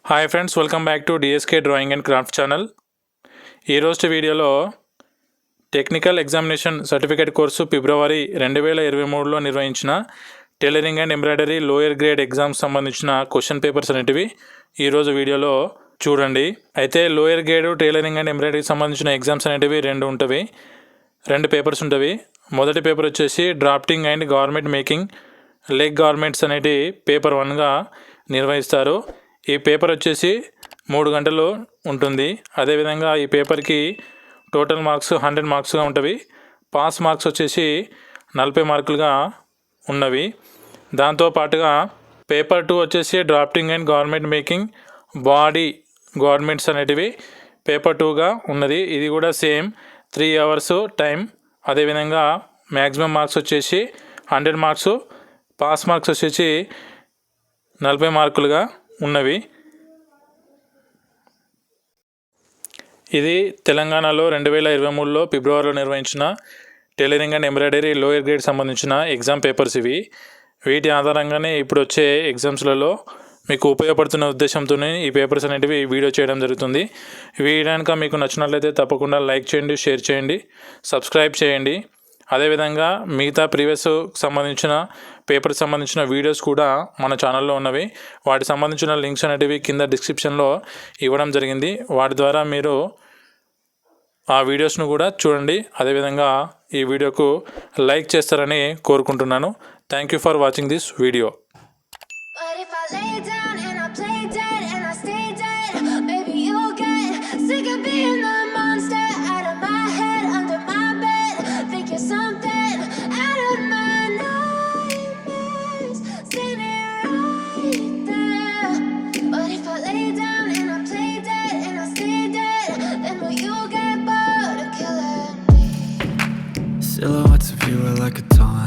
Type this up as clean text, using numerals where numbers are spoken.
Hi friends, welcome back to DSK drawing and craft channel. ఈరోజు వీడియోలో technical examination certificate course ఫిబ్రవరి 2023లో నిర్వహించిన tailoring and embroidery lower grade exams సంబంధించిన question papers అనేటివి ఈరోజు వీడియోలో చూడండి. అయితే లోయర్ గ్రేడ్ టైలరింగ్ అండ్ ఎంబ్రాయిడరీకి సంబంధించిన ఎగ్జామ్స్ అనేటివి రెండు పేపర్స్ ఉంటవి. మొదటి పేపర్ వచ్చేసి drafting and garment making leg garments అనేటి పేపర్ 1గా నిర్వహిస్తారు. ఈ పేపర్ వచ్చేసి 3 గంటలు ఉంటుంది. అదేవిధంగా ఈ పేపర్కి టోటల్ మార్క్స్ 100 మార్క్స్గా ఉంటవి. పాస్ మార్క్స్ వచ్చేసి 40 మార్కులుగా ఉన్నవి. దాంతోపాటుగా పేపర్ 2 వచ్చేసి drafting and garment making body garments అనేటివి పేపర్ 2గా ఉన్నది. ఇది కూడా సేమ్ 3 అవర్స్ టైం. అదేవిధంగా మ్యాక్సిమం మార్క్స్ వచ్చేసి 100 మార్క్స్, పాస్ మార్క్స్ వచ్చేసి 40 మార్కులుగా ఉన్నవి. ఇది తెలంగాణలో 2023లో ఫిబ్రవరిలో నిర్వహించిన tailoring and embroidery lower grade సంబంధించిన ఎగ్జామ్ పేపర్స్ ఇవి. వీటి ఆధారంగానే ఇప్పుడు వచ్చే ఎగ్జామ్స్లలో మీకు ఉపయోగపడుతున్న ఉద్దేశంతోనే ఈ పేపర్స్ అనేటివి వీడియో చేయడం జరుగుతుంది. వీడియో కనుక మీకు నచ్చినట్లయితే తప్పకుండా లైక్ చేయండి, షేర్ చేయండి, సబ్స్క్రైబ్ చేయండి. అదేవిధంగా మిగతా ప్రీవియస్ సంబంధించిన పేపర్కి సంబంధించిన వీడియోస్ కూడా మన ఛానల్లో ఉన్నవి. వాటికి సంబంధించిన లింక్స్ అనేటివి కింద డిస్క్రిప్షన్లో ఇవ్వడం జరిగింది. వాటి ద్వారా మీరు ఆ వీడియోస్ను కూడా చూడండి. అదేవిధంగా ఈ వీడియోకు లైక్ చేస్తారని కోరుకుంటున్నాను. Thank you for watching this video. Silhouettes of you are like a taunt.